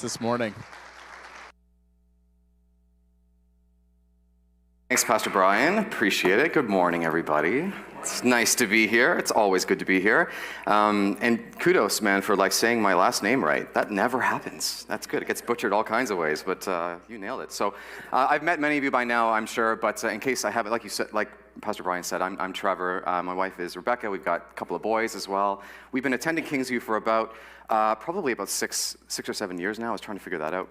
this morning. Thanks, Pastor Brian. Appreciate it. Good morning, everybody. It's nice to be here. It's always good to be here. And kudos, man, for saying my last name right. That never happens. That's good. It gets butchered all kinds of ways, but you nailed it. So I've met many of you by now, I'm sure, but in case I haven't, like you said, like Pastor Brian said, I'm Trevor. My wife is Rebecca. We've got a couple of boys as well. We've been attending Kingsview for probably about six or 7 years now. I was trying to figure that out.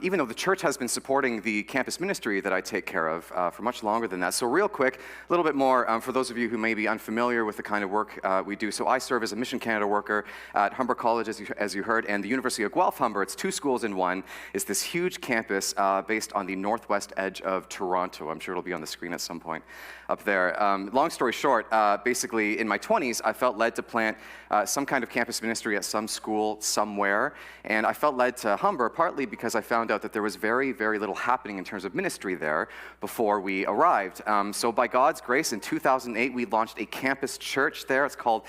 Even though the church has been supporting the campus ministry that I take care of for much longer than that. So real quick, a little bit more for those of you who may be unfamiliar with the kind of work we do. So I serve as a Mission Canada worker at Humber College, as you heard, and the University of Guelph-Humber. It's two schools in one. It's this huge campus based on the northwest edge of Toronto. I'm sure it'll be on the screen at some point up there. Long story short, basically in my 20s, I felt led to plant some kind of campus ministry at some school somewhere, and I felt led to Humber partly because I found out that there was very, very little happening in terms of ministry there before we arrived. So by God's grace, in 2008, we launched a campus church there. It's called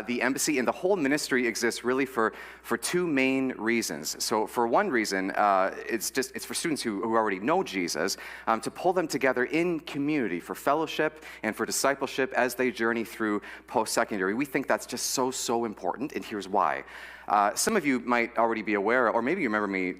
the Embassy, and the whole ministry exists really for two main reasons. So for one reason, it's for students who already know Jesus, to pull them together in community for fellowship and for discipleship as they journey through post-secondary. We think that's just so important, and here's why. Some of you might already be aware, or maybe you remember me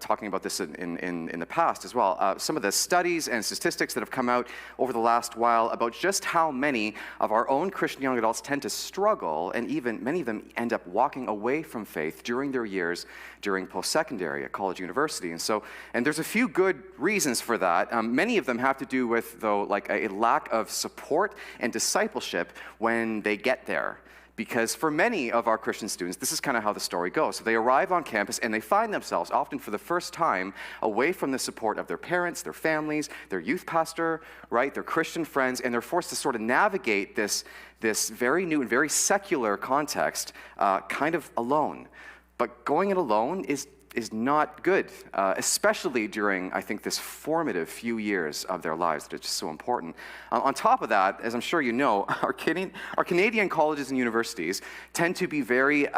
talking about this in the past as well, some of the studies and statistics that have come out over the last while about just how many of our own Christian young adults tend to struggle, and even many of them end up walking away from faith during their years during post-secondary at college, university. And there's a few good reasons for that. Many of them have to do with, though, like a lack of support and discipleship when they get there. Because for many of our Christian students, this is kind of how the story goes. So they arrive on campus and they find themselves, often for the first time, away from the support of their parents, their families, their youth pastor, right, their Christian friends, and they're forced to sort of navigate this very new and very secular context kind of alone. But going it alone is not good, especially during, I think, this formative few years of their lives that are just so important. On top of that, as I'm sure you know, our Canadian colleges and universities tend to be very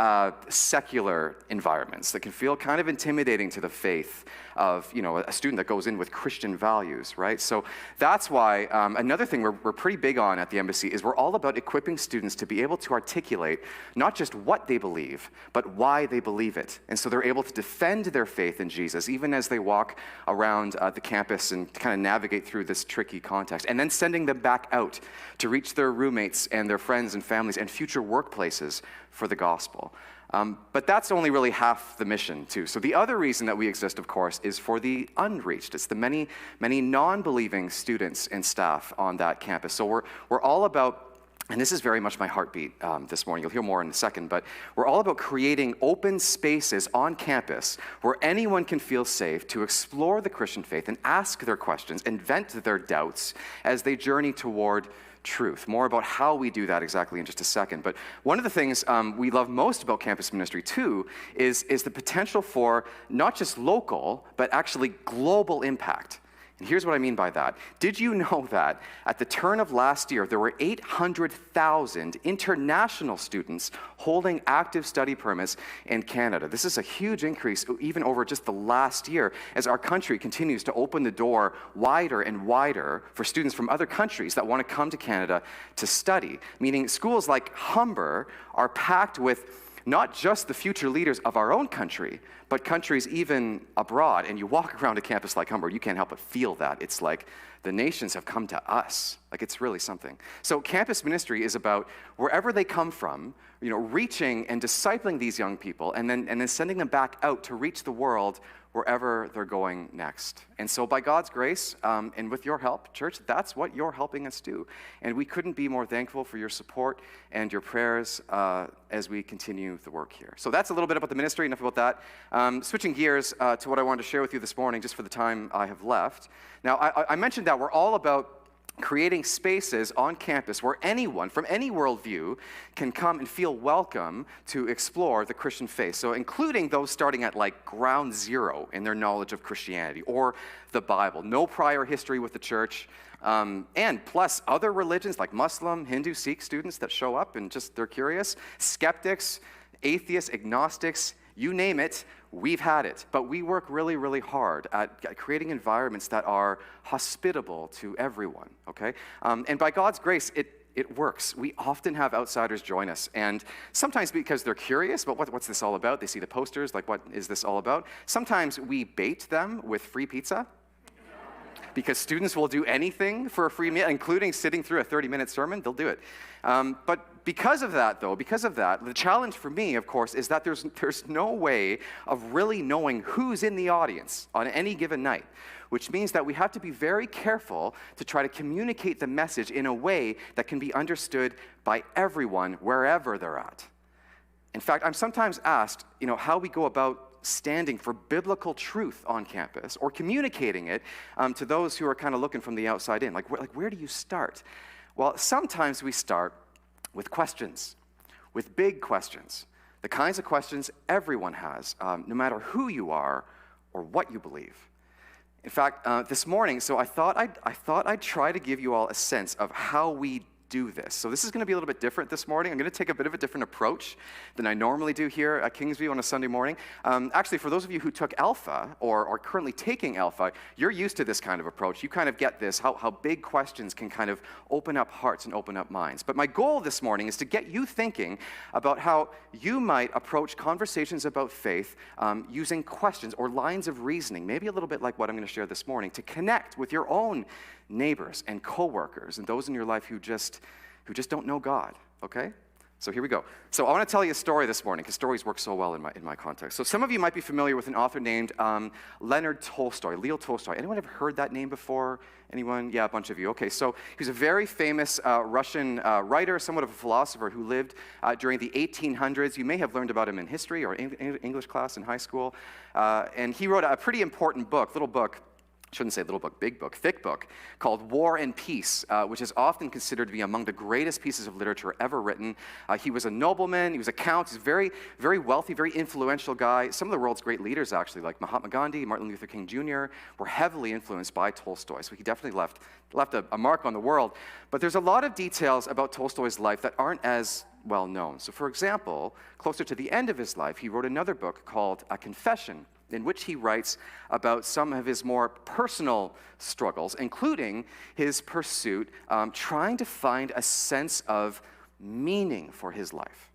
secular environments that can feel kind of intimidating to the faith of, a student that goes in with Christian values, right? So that's why another thing we're pretty big on at the Embassy is we're all about equipping students to be able to articulate not just what they believe, but why they believe it. And so they're able to defend their faith in Jesus, even as they walk around the campus and kind of navigate through this tricky context, and then sending them back out to reach their roommates and their friends and families and future workplaces for the gospel. But that's only really half the mission, too. So the other reason that we exist, of course, is for the unreached. It's the many non-believing students and staff on that campus. So we're all about, and this is very much my heartbeat this morning. You'll hear more in a second, but we're all about creating open spaces on campus where anyone can feel safe to explore the Christian faith and ask their questions and vent their doubts as they journey toward truth. More about how we do that exactly in just a second. But one of the things we love most about campus ministry too is the potential for not just local, but actually global impact. And here's what I mean by that. Did you know that at the turn of last year, there were 800,000 international students holding active study permits in Canada? This is a huge increase even over just the last year as our country continues to open the door wider and wider for students from other countries that want to come to Canada to study. Meaning schools like Humber are packed with not just the future leaders of our own country, but countries even abroad. And you walk around a campus like Humber, you can't help but feel that. It's like the nations have come to us. Like, it's really something. So campus ministry is about wherever they come from, reaching and discipling these young people and then sending them back out to reach the world wherever they're going next. And so by God's grace, and with your help, church, that's what you're helping us do. And we couldn't be more thankful for your support and your prayers as we continue the work here. So that's a little bit about the ministry, enough about that. Switching gears to what I wanted to share with you this morning, just for the time I have left. Now, I mentioned that we're all about creating spaces on campus where anyone from any worldview can come and feel welcome to explore the Christian faith. So including those starting at ground zero in their knowledge of Christianity or the Bible. No prior history with the church. And plus other religions like Muslim, Hindu, Sikh students that show up and just they're curious. Skeptics, atheists, agnostics, you name it. we've had it, but we work really, really hard at creating environments that are hospitable to everyone, okay? And by God's grace, it works. We often have outsiders join us, and sometimes because they're curious, but what's this all about? They see the posters, like, what is this all about? Sometimes we bait them with free pizza, because students will do anything for a free meal, including sitting through a 30-minute sermon. They'll do it. But because of that, the challenge for me, of course, is that there's no way of really knowing who's in the audience on any given night, which means that we have to be very careful to try to communicate the message in a way that can be understood by everyone wherever they're at. In fact, I'm sometimes asked, how we go about standing for biblical truth on campus or communicating it to those who are kind of looking from the outside in. Like where do you start? Well, sometimes we start with questions, with big questions, the kinds of questions everyone has, no matter who you are or what you believe. In fact, this morning, so I thought I'd try to give you all a sense of how we do this. So this is going to be a little bit different this morning. I'm going to take a bit of a different approach than I normally do here at Kingsview on a Sunday morning. Actually, for those of you who took Alpha or are currently taking Alpha, you're used to this kind of approach. You kind of get this, how big questions can kind of open up hearts and open up minds. But my goal this morning is to get you thinking about how you might approach conversations about faith using questions or lines of reasoning, maybe a little bit like what I'm going to share this morning, to connect with your own neighbors and coworkers and those in your life who just don't know God, okay? So here we go. So I want to tell you a story this morning because stories work so well in my context. So some of you might be familiar with an author named Leonard Tolstoy, Leo Tolstoy. Anyone ever heard that name before? Anyone? Yeah, a bunch of you. Okay, so he was a very famous Russian writer, somewhat of a philosopher who lived during the 1800s. You may have learned about him in history or English class in high school. And he wrote a pretty important book, little book, shouldn't say little book, big book, thick book, called War and Peace, which is often considered to be among the greatest pieces of literature ever written. He was a nobleman, he was a count, he's a very, very wealthy, very influential guy. Some of the world's great leaders, actually, like Mahatma Gandhi, Martin Luther King Jr., were heavily influenced by Tolstoy, so he definitely left a mark on the world. But there's a lot of details about Tolstoy's life that aren't as well known. So for example, closer to the end of his life, he wrote another book called A Confession, in which he writes about some of his more personal struggles, including his pursuit, trying to find a sense of meaning for his life.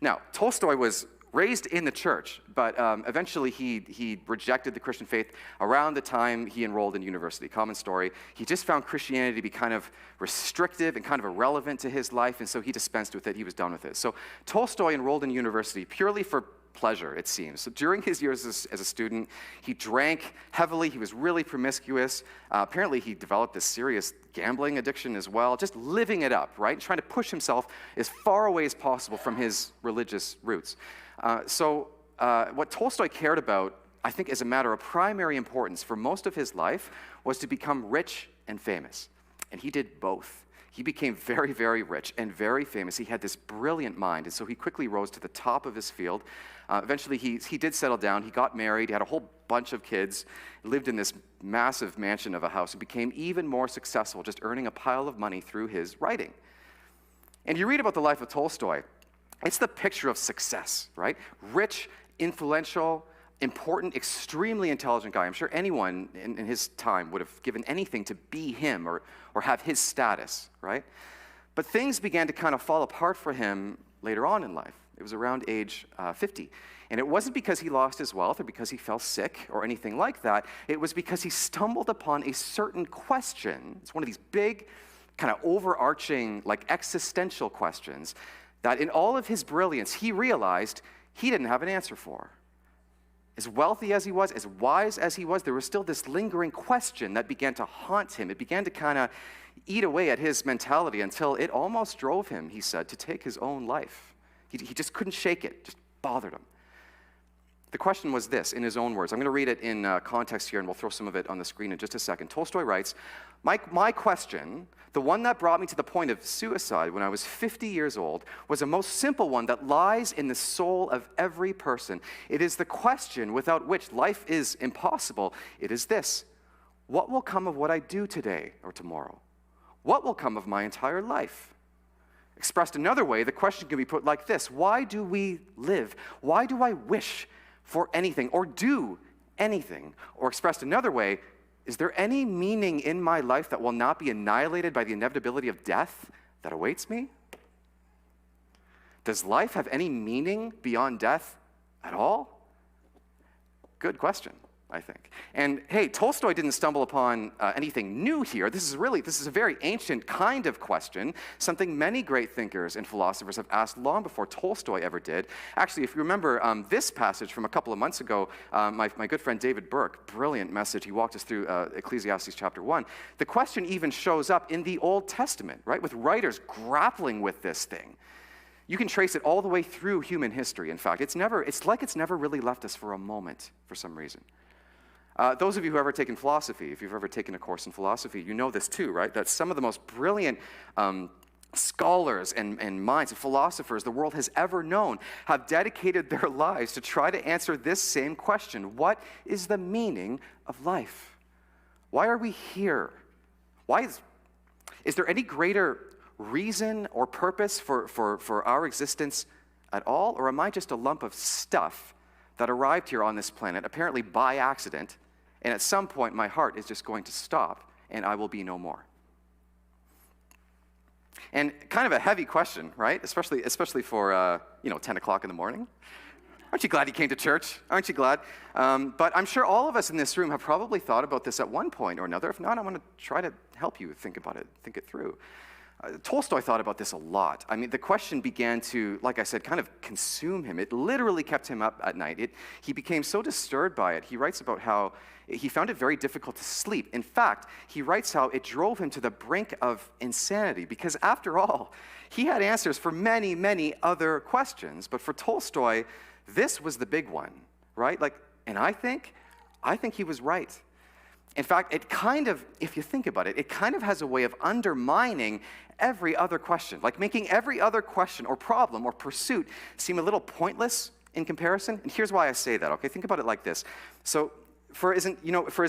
Now, Tolstoy was raised in the church, but eventually he rejected the Christian faith around the time he enrolled in university. Common story. He just found Christianity to be kind of restrictive and kind of irrelevant to his life, and so he dispensed with it. He was done with it. So Tolstoy enrolled in university purely for pleasure, it seems. So during his years as a student, he drank heavily. He was really promiscuous. Apparently, he developed this serious gambling addiction as well, just living it up, right? Trying to push himself as far away as possible from his religious roots. What Tolstoy cared about, I think, as a matter of primary importance for most of his life, was to become rich and famous. And he did both. He became very, very rich and very famous. He had this brilliant mind, and so he quickly rose to the top of his field. Eventually, he did settle down. He got married. He had a whole bunch of kids, lived in this massive mansion of a house, and became even more successful, just earning a pile of money through his writing. And you read about the life of Tolstoy. It's the picture of success, right? Rich, influential, important, extremely intelligent guy. I'm sure anyone in his time would have given anything to be him or have his status, right? But things began to kind of fall apart for him later on in life. It was around age 50. And it wasn't because he lost his wealth or because he fell sick or anything like that. It was because he stumbled upon a certain question. It's one of these big, kind of overarching, like existential questions that in all of his brilliance, he realized he didn't have an answer for. As wealthy as he was, as wise as he was, there was still this lingering question that began to haunt him. It began to kind of eat away at his mentality until it almost drove him, he said, to take his own life. He just couldn't shake it, just bothered him. The question was this, in his own words. I'm going to read it in context here, and we'll throw some of it on the screen in just a second. Tolstoy writes, my question, the one that brought me to the point of suicide when I was 50 years old, was a most simple one that lies in the soul of every person. It is the question without which life is impossible. It is this: what will come of what I do today or tomorrow? What will come of my entire life? Expressed another way, the question can be put like this: why do we live? Why do I wish for anything or do anything? Or expressed another way, is there any meaning in my life that will not be annihilated by the inevitability of death that awaits me? Does life have any meaning beyond death at all? Good question, I think. And hey, Tolstoy didn't stumble upon anything new here. This is a very ancient kind of question, something many great thinkers and philosophers have asked long before Tolstoy ever did. Actually, if you remember this passage from a couple of months ago, my good friend David Burke, brilliant message, he walked us through Ecclesiastes chapter 1. The question even shows up in the Old Testament, right, with writers grappling with this thing. You can trace it all the way through human history, in fact. It's like it's never really left us for a moment, for some reason. Those of you who have ever taken philosophy, if you've ever taken a course in philosophy, you know this too, right? That some of the most brilliant scholars and minds and philosophers the world has ever known have dedicated their lives to try to answer this same question. What is the meaning of life? Why are we here? Is there any greater reason or purpose for our existence at all? Or am I just a lump of stuff that arrived here on this planet, apparently by accident, and at some point my heart is just going to stop and I will be no more? And kind of a heavy question, right? Especially for 10 o'clock in the morning. Aren't you glad you came to church? Aren't you glad? But I'm sure all of us in this room have probably thought about this at one point or another. If not, I want to try to help you think about it, think it through. Tolstoy thought about this a lot. I mean, the question began to, like I said, kind of consume him. It literally kept him up at night. He became so disturbed by it. He writes about how he found it very difficult to sleep. In fact, he writes how it drove him to the brink of insanity because, after all, he had answers for many, many other questions. But for Tolstoy, this was the big one, right? And I think he was right. In fact, it kind of, if you think about it, it kind of has a way of undermining every other question, like making every other question or problem or pursuit seem a little pointless in comparison. And here's why I say that, okay? Think about it like this. So, for as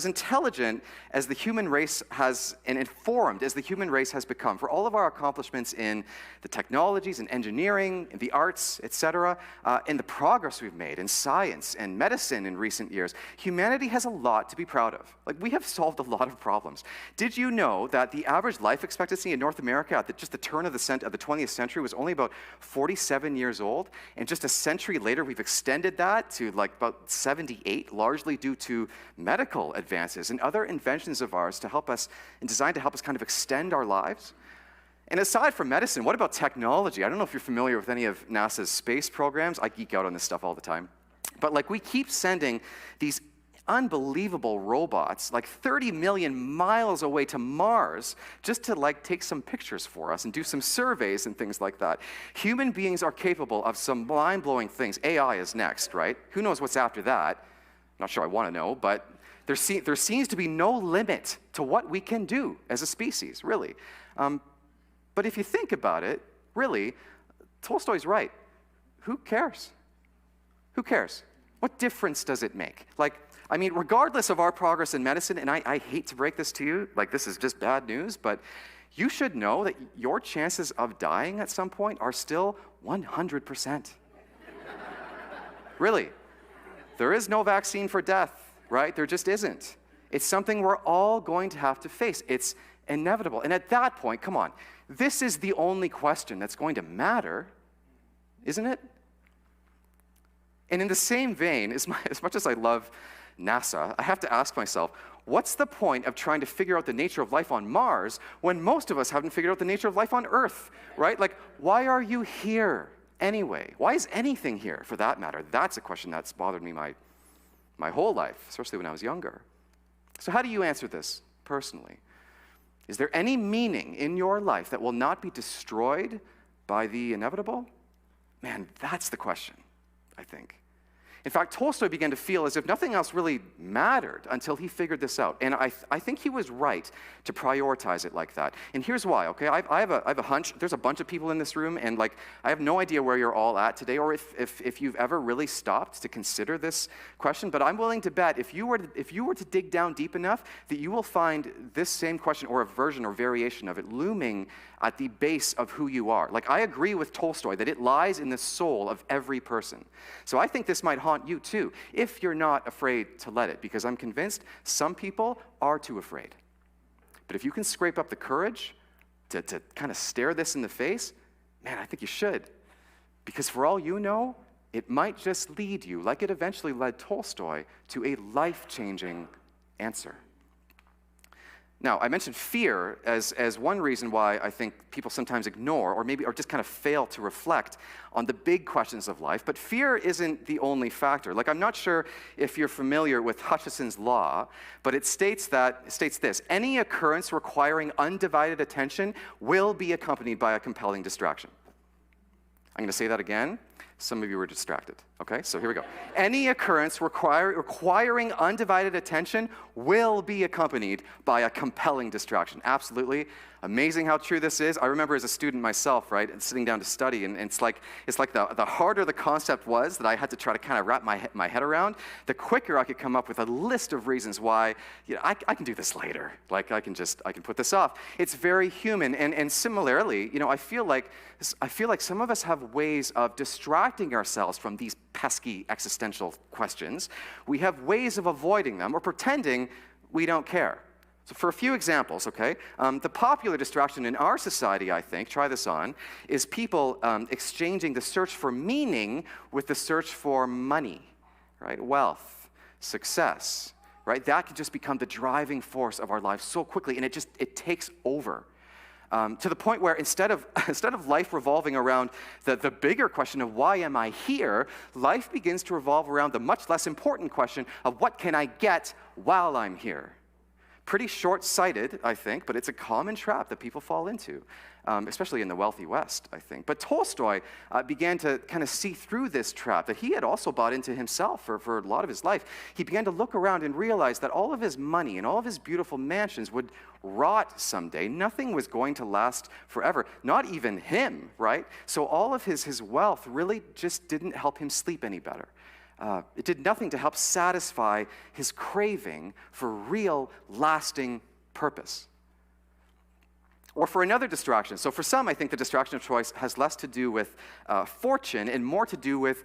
intelligent as the human race has, and informed as the human race has become, for all of our accomplishments in the technologies and engineering, and the arts, etc., and the progress we've made in science and medicine in recent years, humanity has a lot to be proud of. Like, we have solved a lot of problems. Did you know that the average life expectancy in North America at just the turn of the 20th century was only about 47 years old? And just a century later, we've extended that to about 78, largely due to medical advances and other inventions of ours designed to help us kind of extend our lives. And aside from medicine, what about technology? I don't know if you're familiar with any of NASA's space programs. I geek out on this stuff all the time. But we keep sending these unbelievable robots 30 million miles away to Mars just to take some pictures for us and do some surveys and things like that. Human beings are capable of some mind-blowing things. AI is next, right? Who knows what's after that? Not sure I want to know, but there seems to be no limit to what we can do as a species, really. But if you think about it, really, Tolstoy's right. Who cares? Who cares? What difference does it make? Regardless of our progress in medicine, and I hate to break this to you, this is just bad news, but you should know that your chances of dying at some point are still 100%. Really. There is no vaccine for death, right? There just isn't. It's something we're all going to have to face. It's inevitable. And at that point, come on, this is the only question that's going to matter, isn't it? And in the same vein, as much as I love NASA, I have to ask myself, what's the point of trying to figure out the nature of life on Mars when most of us haven't figured out the nature of life on Earth, right? Why are you here? Anyway, why is anything here, for that matter? That's a question that's bothered me my whole life, especially when I was younger. So how do you answer this personally? Is there any meaning in your life that will not be destroyed by the inevitable? Man, that's the question, I think. In fact, Tolstoy began to feel as if nothing else really mattered until he figured this out. And I think he was right to prioritize it like that. And here's why, okay? I have a hunch. There's a bunch of people in this room, and I have no idea where you're all at today or if you've ever really stopped to consider this question. But I'm willing to bet if you were to dig down deep enough that you will find this same question or a version or variation of it looming at the base of who you are. I agree with Tolstoy that it lies in the soul of every person. So I think this might haunt want you to, if you're not afraid to let it, because I'm convinced some people are too afraid. But if you can scrape up the courage to kind of stare this in the face, man, I think you should. Because for all you know, it might just lead you, like it eventually led Tolstoy, to a life-changing answer. Now, I mentioned fear as one reason why I think people sometimes ignore or just kind of fail to reflect on the big questions of life, but fear isn't the only factor. Like, I'm not sure if you're familiar with Hutchison's law, but it states this: any occurrence requiring undivided attention will be accompanied by a compelling distraction. I'm going to say that again. Some of you were distracted. Okay, so here we go. Any occurrence requiring undivided attention will be accompanied by a compelling distraction. Absolutely. Amazing how true this is. I remember as a student myself, right, and sitting down to study, and it's like the harder the concept was that I had to try to kind of wrap my head around, the quicker I could come up with a list of reasons why I can do this later. Like I can put this off. It's very human, and similarly, I feel like some of us have ways of distracting ourselves from these pesky existential questions. We have ways of avoiding them or pretending we don't care. So for a few examples, okay, the popular distraction in our society, I think, try this on, is people exchanging the search for meaning with the search for money, right? Wealth, success, right? That can just become the driving force of our lives so quickly, and it takes over. To the point where instead of life revolving around the bigger question of why am I here, life begins to revolve around the much less important question of what can I get while I'm here. Pretty short-sighted, I think, but it's a common trap that people fall into, especially in the wealthy West, I think. But Tolstoy began to kind of see through this trap that he had also bought into himself for a lot of his life. He began to look around and realize that all of his money and all of his beautiful mansions would rot someday. Nothing was going to last forever, not even him, right? So all of his wealth really just didn't help him sleep any better. It did nothing to help satisfy his craving for real, lasting purpose. Or for another distraction. So for some, I think the distraction of choice has less to do with fortune and more to do with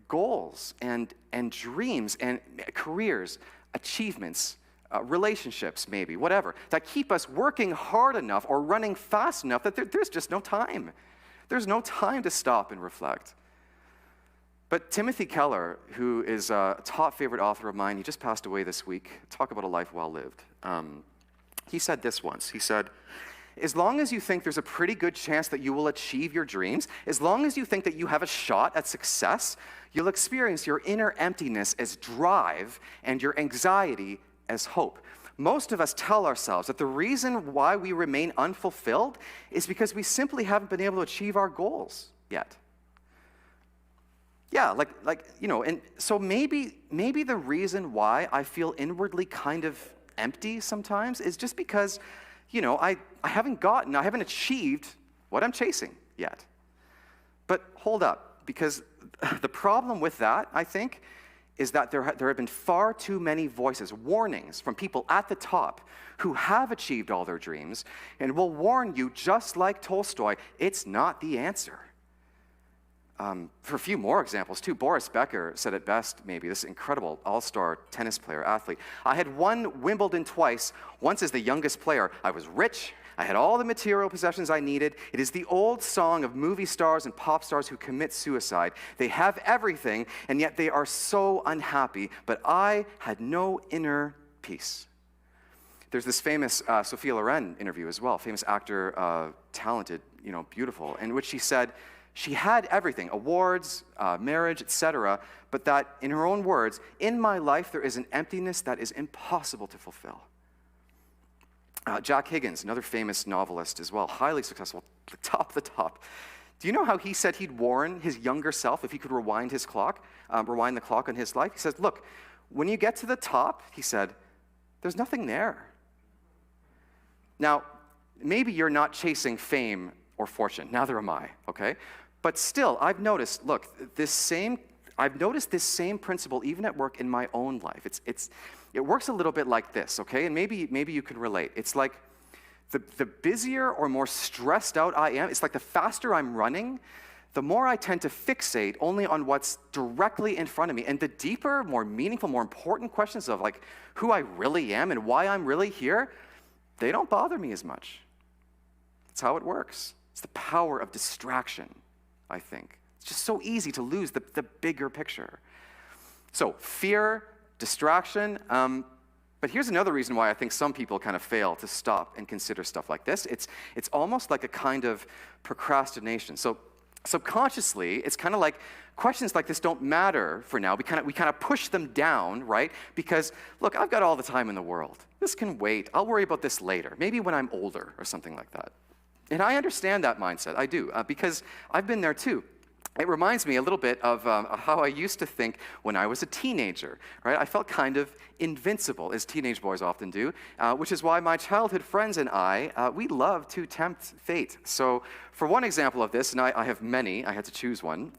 goals and dreams and careers, achievements, relationships maybe, whatever, that keep us working hard enough or running fast enough that there's just no time. There's no time to stop and reflect. But Timothy Keller, who is a top favorite author of mine, he just passed away this week. Talk about a life well lived. He said this once. He said, as long as you think there's a pretty good chance that you will achieve your dreams, as long as you think that you have a shot at success, you'll experience your inner emptiness as drive and your anxiety as hope. Most of us tell ourselves that the reason why we remain unfulfilled is because we simply haven't been able to achieve our goals yet. Yeah, and so maybe the reason why I feel inwardly kind of empty sometimes is just because, I haven't achieved what I'm chasing yet. But hold up, because the problem with that, I think, is that there have been far too many voices, warnings from people at the top who have achieved all their dreams and will warn you, just like Tolstoy, it's not the answer. For a few more examples, too, Boris Becker said it best, maybe, this incredible all-star tennis player, athlete. I had won Wimbledon twice. Once as the youngest player. I was rich. I had all the material possessions I needed. It is the old song of movie stars and pop stars who commit suicide. They have everything, and yet they are so unhappy. But I had no inner peace. There's this famous Sophia Loren interview as well, famous actor, talented, beautiful, in which she said, she had everything, awards, marriage, etc., but that, in her own words, in my life there is an emptiness that is impossible to fulfill. Jack Higgins, another famous novelist as well, highly successful, top of the top. Do you know how he said he'd warn his younger self if he could rewind the clock on his life? He says, look, when you get to the top, he said, there's nothing there. Now, maybe you're not chasing fame or fortune, neither am I, okay? But still, I've noticed this same principle even at work in my own life. It works a little bit like this, okay? And maybe you can relate. It's like the busier or more stressed out I am, it's like the faster I'm running, the more I tend to fixate only on what's directly in front of me. And the deeper, more meaningful, more important questions of like who I really am and why I'm really here, they don't bother me as much. That's how it works. It's the power of distraction, I think. It's just so easy to lose the bigger picture. So fear, distraction, but here's another reason why I think some people kind of fail to stop and consider stuff like this. It's almost like a kind of procrastination. So subconsciously, it's kind of like questions like this don't matter for now. We kind of push them down, right? Because, look, I've got all the time in the world. This can wait. I'll worry about this later, maybe when I'm older or something like that. And I understand that mindset. I do, because I've been there too. It reminds me a little bit of how I used to think when I was a teenager, right? I felt kind of invincible, as teenage boys often do, which is why my childhood friends and I, we love to tempt fate. So for one example of this, and I have many, I had to choose one,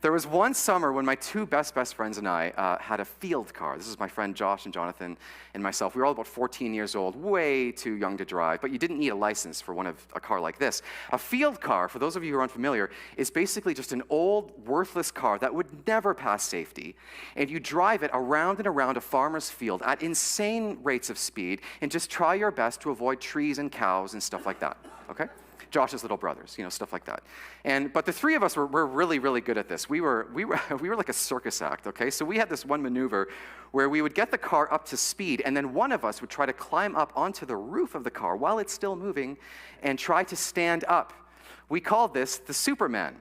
there was one summer when my two best friends and I had a field car. This is my friend Josh and Jonathan and myself. We were all about 14 years old, way too young to drive, but you didn't need a license for a car like this. A field car, for those of you who are unfamiliar, is basically just an old, worthless car that would never pass safety, and you drive it around and around a farmer's field at insane rates of speed and just try your best to avoid trees and cows and stuff like that, okay? Josh's little brothers, stuff like that. But the three of us were really, really good at this. We were like a circus act, okay? So we had this one maneuver where we would get the car up to speed, and then one of us would try to climb up onto the roof of the car while it's still moving and try to stand up. We called this the Superman,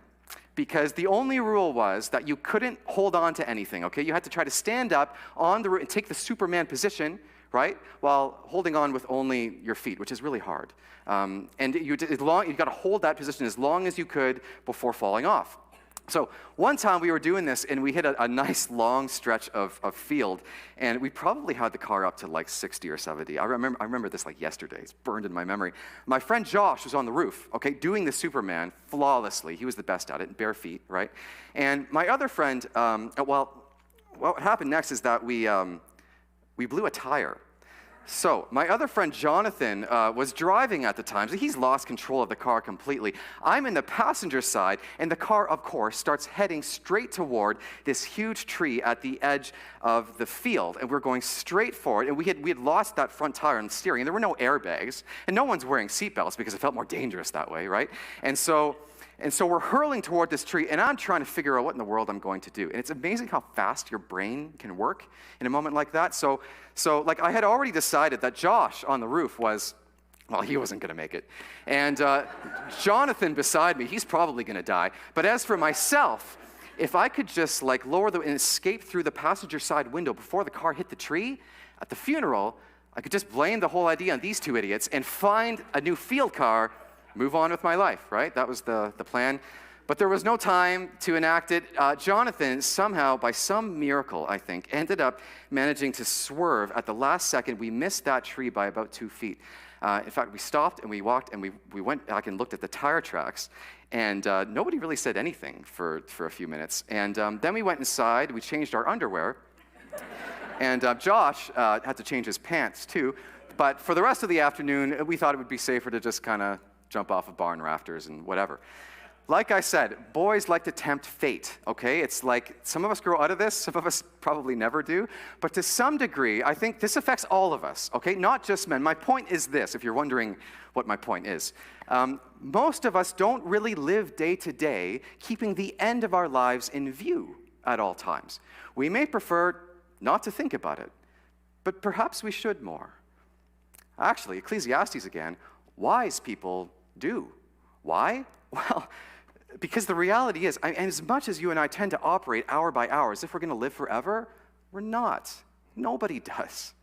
because the only rule was that you couldn't hold on to anything, okay? You had to try to stand up on the roof and take the Superman position, right? While holding on with only your feet, which is really hard. And you got to hold that position as long as you could before falling off. So one time we were doing this, and we hit a nice long stretch of field, and we probably had the car up to like 60 or 70. I remember this like yesterday. It's burned in my memory. My friend Josh was on the roof, okay, doing the Superman flawlessly. He was the best at it, bare feet, right? And my other friend, what happened next is that we blew a tire. So my other friend Jonathan was driving at the time, so he's lost control of the car completely. I'm in the passenger side, and the car, of course, starts heading straight toward this huge tree at the edge of the field, and we're going straight forward, and we had lost that front tire and steering, and there were no airbags, and no one's wearing seatbelts because it felt more dangerous that way, right? And so we're hurling toward this tree, and I'm trying to figure out what in the world I'm going to do. And it's amazing how fast your brain can work in a moment like that. So like I had already decided that Josh on the roof he wasn't going to make it. And Jonathan beside me, he's probably going to die. But as for myself, if I could just like lower and escape through the passenger side window before the car hit the tree at the funeral, I could just blame the whole idea on these two idiots and find a new field car, move on with my life, right? That was the plan. But there was no time to enact it. Jonathan somehow, by some miracle, I think, ended up managing to swerve at the last second. We missed that tree by about 2 feet. In fact, we stopped and we walked and we went back and looked at the tire tracks, and nobody really said anything for a few minutes. And then we went inside, we changed our underwear, and Josh had to change his pants too. But for the rest of the afternoon, we thought it would be safer to just kind of jump off of barn rafters and whatever. Like I said, boys like to tempt fate, okay? It's like some of us grow out of this, some of us probably never do, but to some degree, I think this affects all of us, okay? Not just men. My point is this, if you're wondering what my point is. Most of us don't really live day to day, keeping the end of our lives in view at all times. We may prefer not to think about it, but perhaps we should more. Actually, Ecclesiastes again, wise people do. Why? Well, because the reality is, and as much as you and I tend to operate hour by hour as if we're going to live forever, we're not. Nobody does.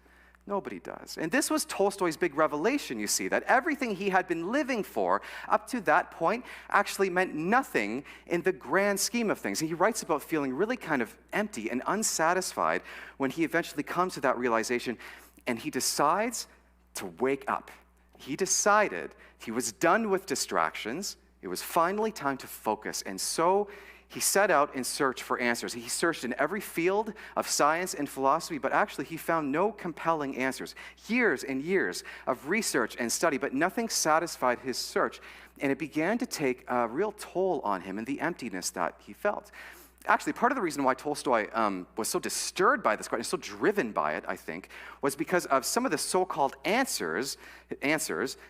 Nobody does. And this was Tolstoy's big revelation, you see, that everything he had been living for up to that point actually meant nothing in the grand scheme of things. And he writes about feeling really kind of empty and unsatisfied when he eventually comes to that realization, and he decides to wake up. He decided he was done with distractions. It was finally time to focus. And so he set out in search for answers. He searched in every field of science and philosophy, but actually he found no compelling answers. Years and years of research and study, but nothing satisfied his search. And it began to take a real toll on him and the emptiness that he felt. Actually, part of the reason why Tolstoy was so disturbed by this question, so driven by it, I think, was because of some of the so-called answers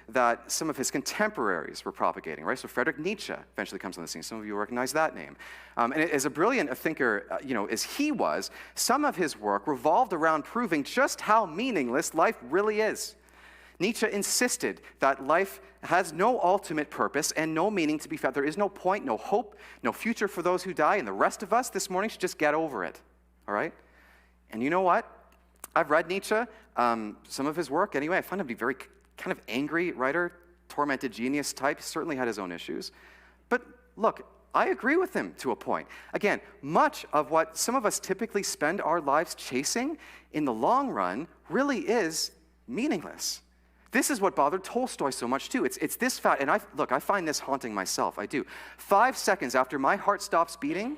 that some of his contemporaries were propagating, right? So Friedrich Nietzsche eventually comes on the scene. Some of you recognize that name. And as a brilliant thinker, as he was, some of his work revolved around proving just how meaningless life really is. Nietzsche insisted that life has no ultimate purpose and no meaning to be found. There is no point, no hope, no future for those who die, and the rest of us this morning should just get over it, all right? And you know what? I've read Nietzsche, some of his work anyway. I find him to be very kind of angry writer, tormented genius type. He certainly had his own issues. But look, I agree with him to a point. Again, much of what some of us typically spend our lives chasing in the long run really is meaningless. This is what bothered Tolstoy so much too. It's this fact, and I find this haunting myself, I do. 5 seconds after my heart stops beating,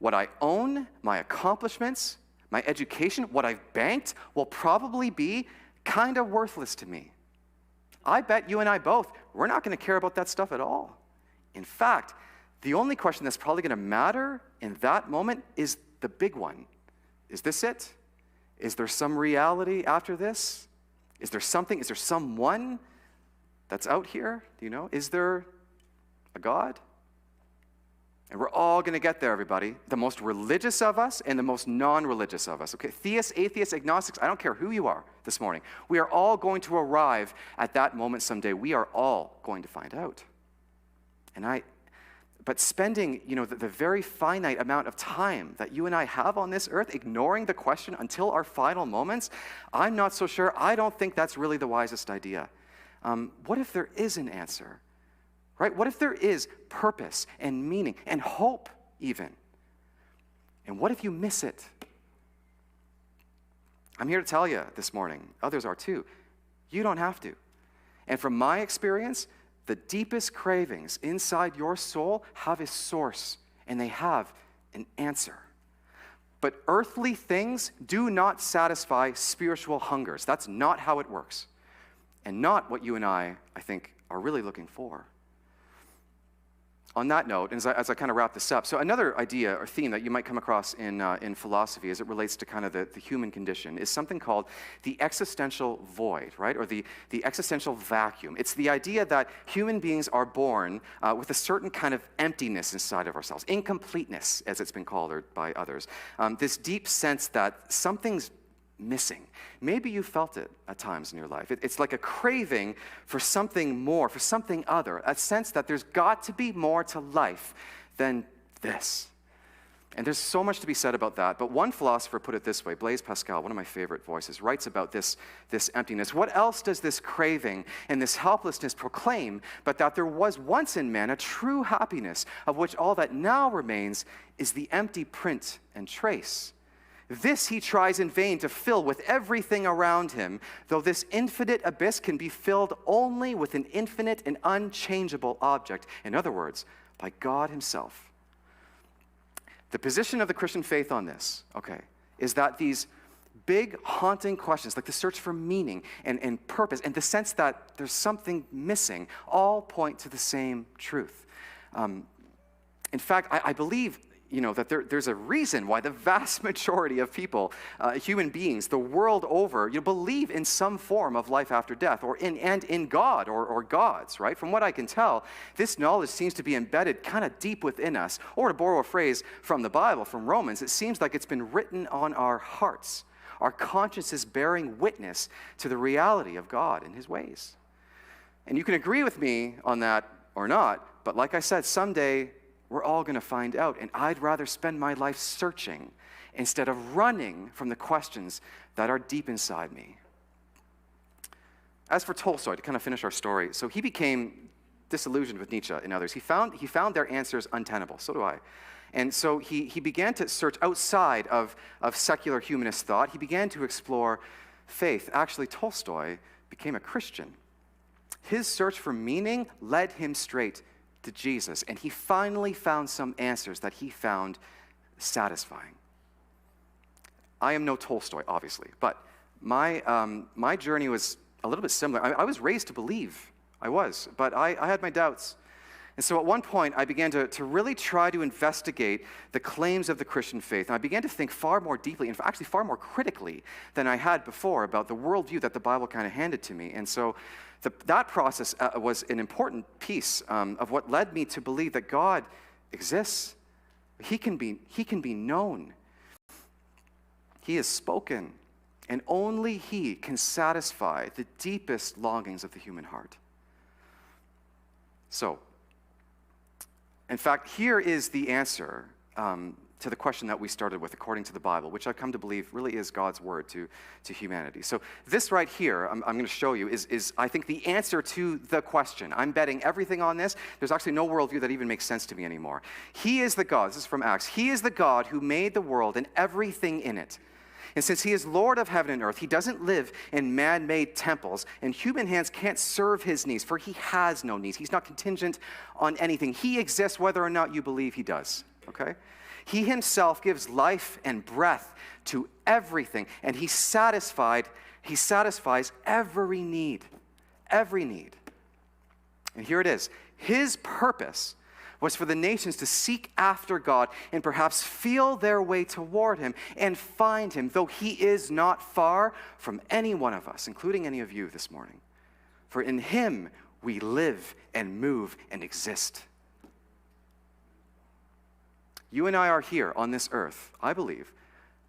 what I own, my accomplishments, my education, what I've banked will probably be kind of worthless to me. I bet you and I both, we're not going to care about that stuff at all. In fact, the only question that's probably going to matter in that moment is the big one. Is this it? Is there some reality after this? Is there someone that's out here? Do you know? Is there a God? And we're all going to get there, everybody. The most religious of us and the most non-religious of us. Okay, theists, atheists, agnostics, I don't care who you are this morning. We are all going to arrive at that moment someday. We are all going to find out. But spending, the very finite amount of time that you and I have on this earth, ignoring the question until our final moments, I'm not so sure. I don't think that's really the wisest idea. What if there is an answer, right? What if there is purpose and meaning and hope even? And what if you miss it? I'm here to tell you this morning, others are too, you don't have to. And from my experience, the deepest cravings inside your soul have a source, and they have an answer. But earthly things do not satisfy spiritual hungers. That's not how it works, and not what you and I think, are really looking for. On that note, and as I kind of wrap this up, so another idea or theme that you might come across in philosophy as it relates to kind of the human condition is something called the existential void, right? Or the existential vacuum. It's the idea that human beings are born with a certain kind of emptiness inside of ourselves, incompleteness, as it's been called or by others. This deep sense that something's missing. Maybe you felt it at times in your life. It's like a craving for something more, for something other, a sense that there's got to be more to life than this. And there's so much to be said about that, but one philosopher put it this way, Blaise Pascal, one of my favorite voices, writes about this emptiness. What else does this craving and this helplessness proclaim but that there was once in man a true happiness of which all that now remains is the empty print and trace? This he tries in vain to fill with everything around him, though this infinite abyss can be filled only with an infinite and unchangeable object. In other words, by God himself. The position of the Christian faith on this, is that these big haunting questions, like the search for meaning and purpose, and the sense that there's something missing, all point to the same truth. In fact, I believe that there's a reason why the vast majority of people, human beings, the world over, believe in some form of life after death, or in God or gods, right? From what I can tell, this knowledge seems to be embedded kind of deep within us. Or to borrow a phrase from the Bible, from Romans, it seems like it's been written on our hearts. Our conscience is bearing witness to the reality of God and his ways. And you can agree with me on that or not, but like I said, someday we're all going to find out, and I'd rather spend my life searching instead of running from the questions that are deep inside me. As for Tolstoy, to kind of finish our story, so he became disillusioned with Nietzsche and others. He found their answers untenable. So do I. And so he began to search outside of secular humanist thought. He began to explore faith. Actually, Tolstoy became a Christian. His search for meaning led him straight to Jesus, and he finally found some answers that he found satisfying. I am no Tolstoy, obviously, but my journey was a little bit similar. I was raised to believe, but I had my doubts. And so at one point, I began to really try to investigate the claims of the Christian faith. And I began to think far more deeply, and actually far more critically than I had before about the worldview that the Bible kind of handed to me. And so that process was an important piece of what led me to believe that God exists. He can be known. He is spoken. And only he can satisfy the deepest longings of the human heart. So, in fact, here is the answer to the question that we started with, according to the Bible, which I've come to believe really is God's word to humanity. So this right here, I'm going to show you, is I think the answer to the question. I'm betting everything on this. There's actually no worldview that even makes sense to me anymore. He is the God, this is from Acts, he is the God who made the world and everything in it. And since he is Lord of heaven and earth, he doesn't live in man-made temples, and human hands can't serve his needs, for he has no needs. He's not contingent on anything. He exists whether or not you believe he does, okay? He himself gives life and breath to everything, and he satisfies every need, every need. And here it is. His purpose was for the nations to seek after God and perhaps feel their way toward him and find him, though he is not far from any one of us, including any of you this morning. For in him we live and move and exist. You and I are here on this earth, I believe,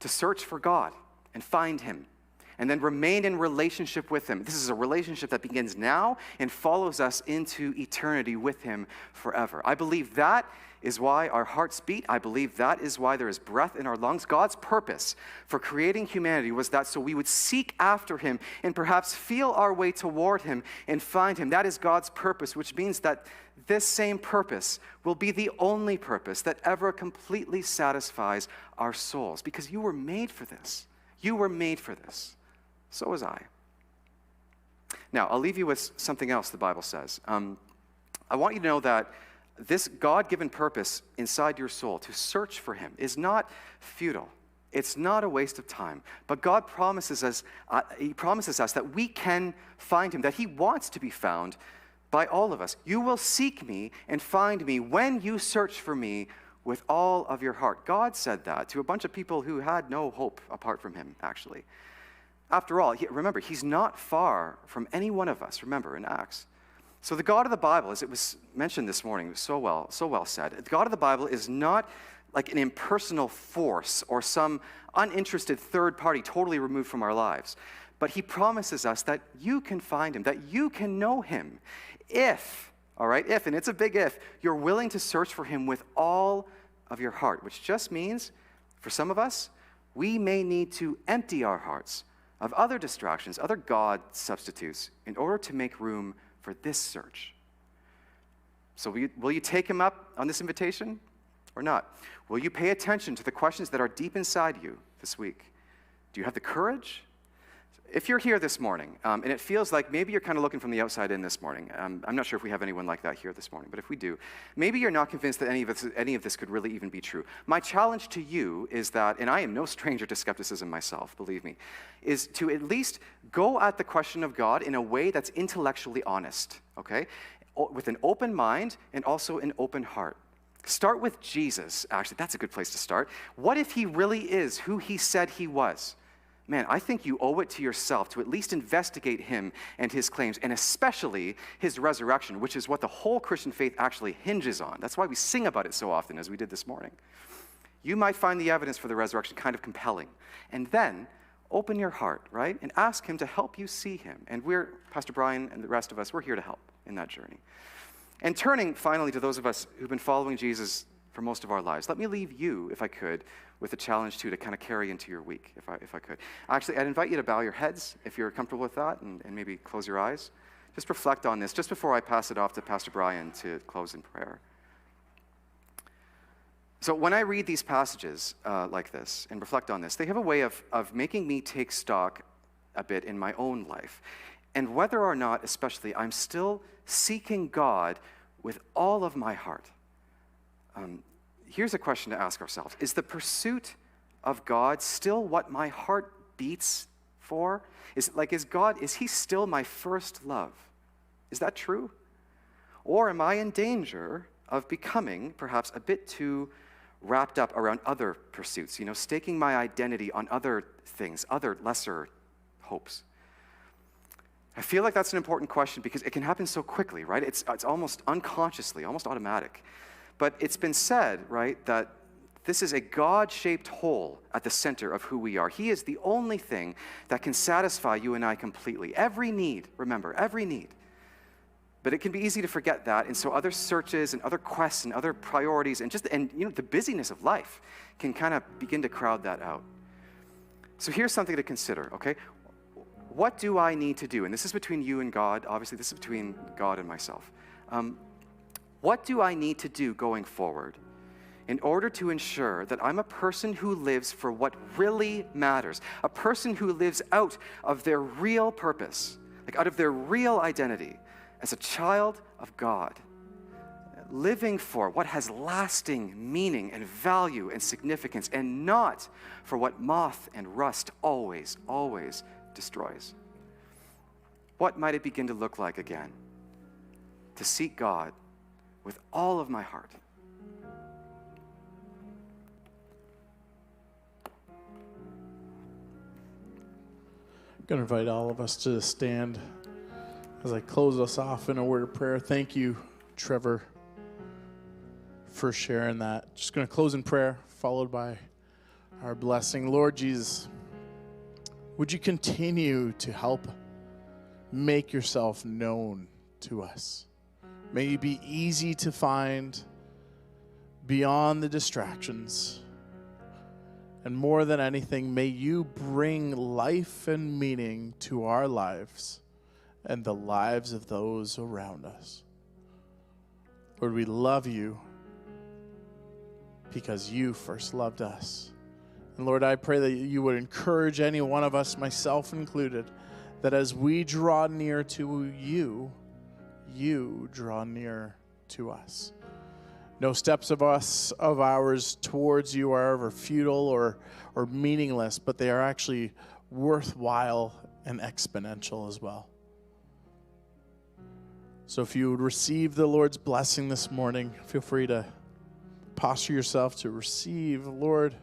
to search for God and find him, and then remain in relationship with him. This is a relationship that begins now and follows us into eternity with him forever. I believe that is why our hearts beat. I believe that is why there is breath in our lungs. God's purpose for creating humanity was that so we would seek after him and perhaps feel our way toward him and find him. That is God's purpose, which means that this same purpose will be the only purpose that ever completely satisfies our souls, because you were made for this. You were made for this. So was I. Now, I'll leave you with something else the Bible says. I want you to know that this God-given purpose inside your soul to search for him is not futile. It's not a waste of time. But God promises us, he promises us that we can find him, that he wants to be found by all of us. You will seek me and find me when you search for me with all of your heart. God said that to a bunch of people who had no hope apart from him, actually. After all, remember, he's not far from any one of us, remember, in Acts. So the God of the Bible, as it was mentioned this morning, so well said, the God of the Bible is not like an impersonal force or some uninterested third party totally removed from our lives. But he promises us that you can find him, that you can know him if, all right, if, and it's a big if, you're willing to search for him with all of your heart, which just means, for some of us, we may need to empty our hearts of other distractions, other God substitutes, in order to make room for this search. So will you take him up on this invitation or not? Will you pay attention to the questions that are deep inside you this week? Do you have the courage? If you're here this morning, and it feels like maybe you're kind of looking from the outside in this morning, I'm not sure if we have anyone like that here this morning, but if we do, maybe you're not convinced that any of this could really even be true. My challenge to you is that, and I am no stranger to skepticism myself, believe me, is to at least go at the question of God in a way that's intellectually honest, okay? With an open mind and also an open heart. Start with Jesus, actually, that's a good place to start. What if he really is who he said he was? Man, I think you owe it to yourself to at least investigate him and his claims, and especially his resurrection, which is what the whole Christian faith actually hinges on. That's why we sing about it so often, as we did this morning. You might find the evidence for the resurrection kind of compelling. And then open your heart, right? And ask him to help you see him. And Pastor Brian and the rest of us, we're here to help in that journey. And turning finally to those of us who've been following Jesus for most of our lives, let me leave you, if I could, with a challenge to kind of carry into your week, if I could. Actually, I'd invite you to bow your heads if you're comfortable with that, and maybe close your eyes. Just reflect on this, just before I pass it off to Pastor Brian to close in prayer. So when I read these passages like this and reflect on this, they have a way of making me take stock a bit in my own life. And whether or not, especially, I'm still seeking God with all of my heart. Here's a question to ask ourselves. Is the pursuit of God still what my heart beats for? Is he still my first love? Is that true? Or am I in danger of becoming perhaps a bit too wrapped up around other pursuits, staking my identity on other things, other lesser hopes? I feel like that's an important question because it can happen so quickly, right? It's almost unconsciously, almost automatic. But it's been said, right, that this is a God-shaped hole at the center of who we are. He is the only thing that can satisfy you and I completely. Every need, remember, every need. But it can be easy to forget that, and so other searches and other quests and other priorities and the busyness of life can kind of begin to crowd that out. So here's something to consider, okay? What do I need to do? And this is between you and God. Obviously, this is between God and myself. What do I need to do going forward in order to ensure that I'm a person who lives for what really matters, a person who lives out of their real purpose, like out of their real identity as a child of God, living for what has lasting meaning and value and significance, and not for what moth and rust always destroys? What might it begin to look like again? To seek God with all of my heart. I'm going to invite all of us to stand as I close us off in a word of prayer. Thank you, Trevor, for sharing that. Just going to close in prayer, followed by our blessing. Lord Jesus, would you continue to help make yourself known to us? May you be easy to find beyond the distractions. And more than anything, may you bring life and meaning to our lives and the lives of those around us. Lord, we love you because you first loved us. And Lord, I pray that you would encourage any one of us, myself included, that as we draw near to you, you draw near to us. No steps of ours towards you are ever futile or meaningless, but they are actually worthwhile and exponential as well. So if you would receive the Lord's blessing this morning, feel free to posture yourself to receive. Lord,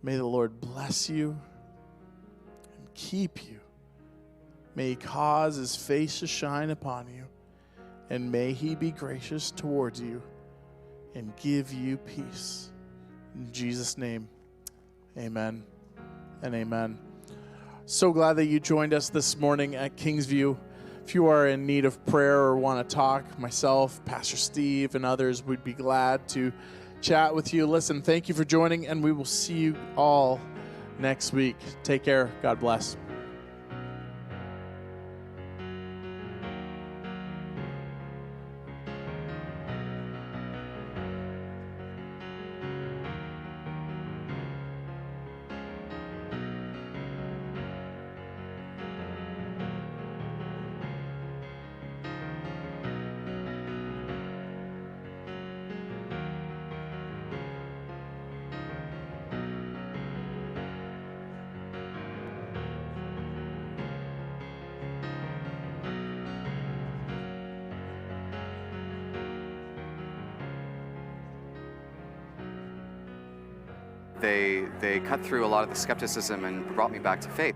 may the Lord bless you and keep you. May he cause his face to shine upon you, and may he be gracious towards you and give you peace. In Jesus' name, amen and amen. So glad that you joined us this morning at Kingsview. If you are in need of prayer or want to talk, myself, Pastor Steve, and others would be glad to chat with you. Listen, thank you for joining, and we will see you all next week. Take care. God bless. They cut through a lot of the skepticism and brought me back to faith.